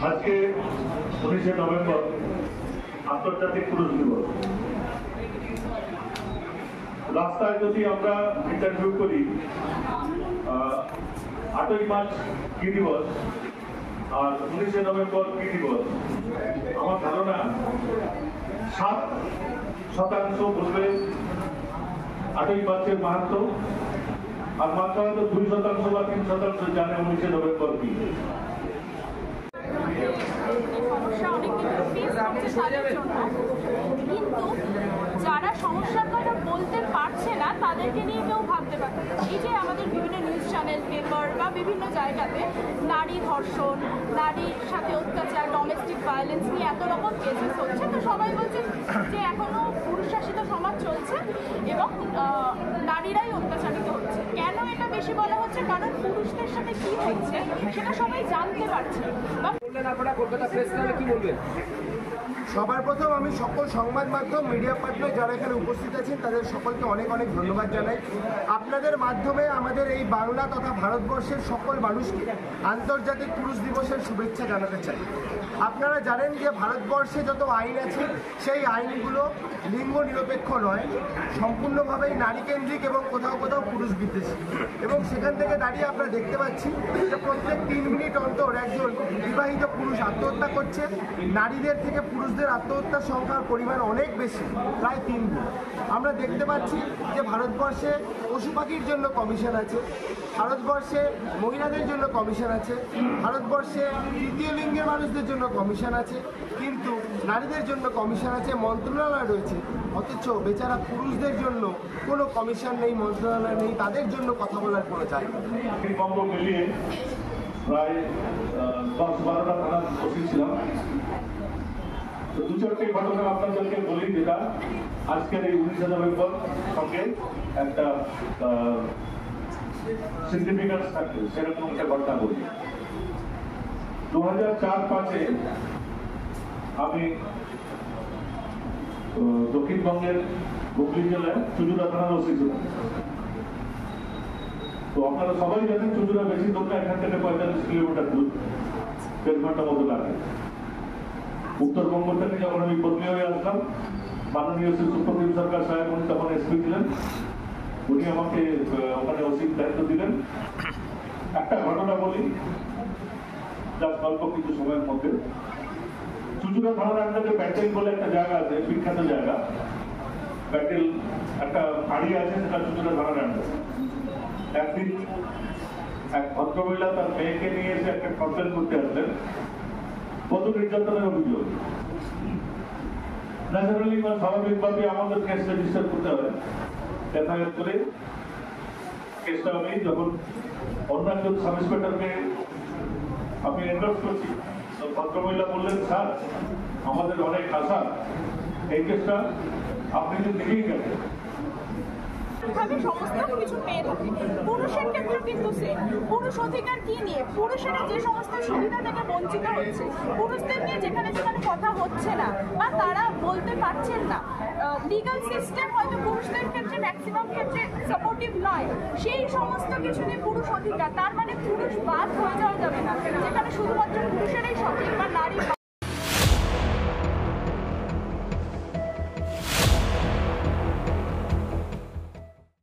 আজকে 19শে নভেম্বর আন্তর্জাতিক পুরুষ দিবস। রাস্তায় যদি আমরা ইন্টারভিউ করি 8ই মার্চ কি দিবস আর 19শে নভেম্বর কি দিবস, আমার ধারণা 7% বলবে 8ই মার্চের মাহাত্ম, আর মাত্র হয়তো 2% বা 3% জানে 19শে নভেম্বর কি। কিন্তু যারা সমস্যার কথা বলতে পারছে না তাদেরকে নিয়ে কেউ ভাবতে পারছে না। এই যে আমাদের বিভিন্ন নিউজ চ্যানেল, পেপার বা বিভিন্ন জায়গাতে নারী ধর্ষণ, নারীর সাথে অত্যাচার, ডোমেস্টিক ভায়োলেন্স নিয়ে এত রকম কেসেস হচ্ছে, তো সবাই বলছে যে এখনো পুরুষ শাসিত সমাজ চলছে এবং নারীরাই অত্যাচারিত হচ্ছে। কেন এটা বেশি বলা হচ্ছে? কারণ পুরুষদের সাথে কি হচ্ছে সেটা সবাই জানতে পারছে। সবার প্রথম আমি সকল সংবাদ মাধ্যম, মিডিয়া পার্টনার যারা এখানে উপস্থিত আছেন তাদের সকলকে অনেক অনেক ধন্যবাদ জানাই। আপনাদের মাধ্যমে আমাদের এই বাংলা তথা ভারতবর্ষের সকল মানুষকে আন্তর্জাতিক পুরুষ দিবসের শুভেচ্ছা জানাতে চাই। আপনারা জানেন যে ভারতবর্ষে যত আইন আছে সেই আইনগুলো লিঙ্গ নিরপেক্ষ নয়, সম্পূর্ণভাবেই নারীকেন্দ্রিক এবং কোথাও কোথাও পুরুষ বিদ্বেষী। এবং সেখান থেকে দাঁড়িয়ে আমরা দেখতে পাচ্ছি যে প্রত্যেক 3 মিনিট অন্তর একজন বিবাহিত পুরুষ আত্মহত্যা করছে। নারীদের থেকে পুরুষদের আত্মহত্যার সংখ্যার পরিমাণ অনেক বেশি, প্রায় 3 গুণ। আমরা দেখতে পাচ্ছি যে ভারতবর্ষে পশু পাখির জন্য কমিশন আছে, ভারতবর্ষে মহিলাদের জন্য কমিশন আছে, ভারতবর্ষে তৃতীয় লিঙ্গের মানুষদের জন্য কমিশন আছে, কিন্তু নারীদের জন্য কমিশন আছে, মন্ত্রণালয় রয়েছে, অথচ বেচারা পুরুষদের জন্য কোনো কমিশন নেই, মন্ত্রণালয় নেই, তাদের জন্য কথা বলার কোনো জায়গা মিলিয়ে প্রায় 10-12টা থানা বসেছিলাম। তো 2-4টি ঘটনা আপনাদেরকে বলি, যেটা আজকের এই 19শে নভেম্বর সঙ্গে একটা সিগনিফিকেন্স থাকবে, সেরকম একটা ঘটনা বলি। 2004-05-এ আমি দক্ষিণবঙ্গের হুগলি জেলায় চুঁচুড়া থানার ওসি ছিলাম। তো আপনারা সবাই জানেন চুঁচুড়া বেশি দূর না, এখান থেকে 45 কিলোমিটার দূর, 1.5 ঘন্টা মতো লাগে। উত্তরবঙ্গ থেকে যখন আমি বদলি হয়ে আসলাম, মাননীয় শ্রী সুপ্রতিম সরকার সাহেব উনি তখন এসপি ছিলেন, উনি আমাকে ওখানে ওসির দায়িত্ব দিলেন। একটা ঘটনা বলি যা স্বল্প কিছু সময়ের মধ্যে। চুঁচুড়া থানার আন্ডারে ব্যাটেল বলে একটা জায়গা আছে, বিখ্যাত জায়গা। ব্যাটেল একটা ফাঁড়ি আছে, সেটা চুঁচুড়া থানার আন্ডারে। একদিন এক ভদ্রমহিলা তার মেয়েকে নিয়ে এসে একটা কমপ্লেন করতে আসলেন বধূ নির্যাতনের অভিযোগ। ন্যাচারালি বা স্বাভাবিকভাবে আমাদের কেস রেজিস্টার করতে হবে, এফআইআর করে কেসটা আমি যখন অন্য একজন সাব ইন্সপেক্টরকে আমি এন্ডোর্স করছি, তো ভদ্রমহিলা বললেন, স্যার আমাদের অনেক আশা, এই কেসটা আপনি যে দিকেই গেছেন। সমস্ত কিছু পেয়ে থাকে। পুরুষের ক্ষেত্রে কিন্তু পুরুষ অধিকার কি নিয়ে, পুরুষেরা যে সমস্ত সুবিধা থেকে বঞ্চিত হচ্ছে, পুরুষদের নিয়ে যেখানে যেখানে কথা হচ্ছে না বা তারা বলতে পারছেন না, লিগাল সিস্টেম হয়তো পুরুষদের ক্ষেত্রে ম্যাক্সিমাম ক্ষেত্রে সাপোর্টিভ নয়, সেই সমস্ত কিছু নিয়ে পুরুষ অধিকার, তার মানে পুরুষ বাদ হয়ে যাওয়া যাবে না, যেখানে শুধুমাত্র পুরুষেরাই সঠিক বা নারী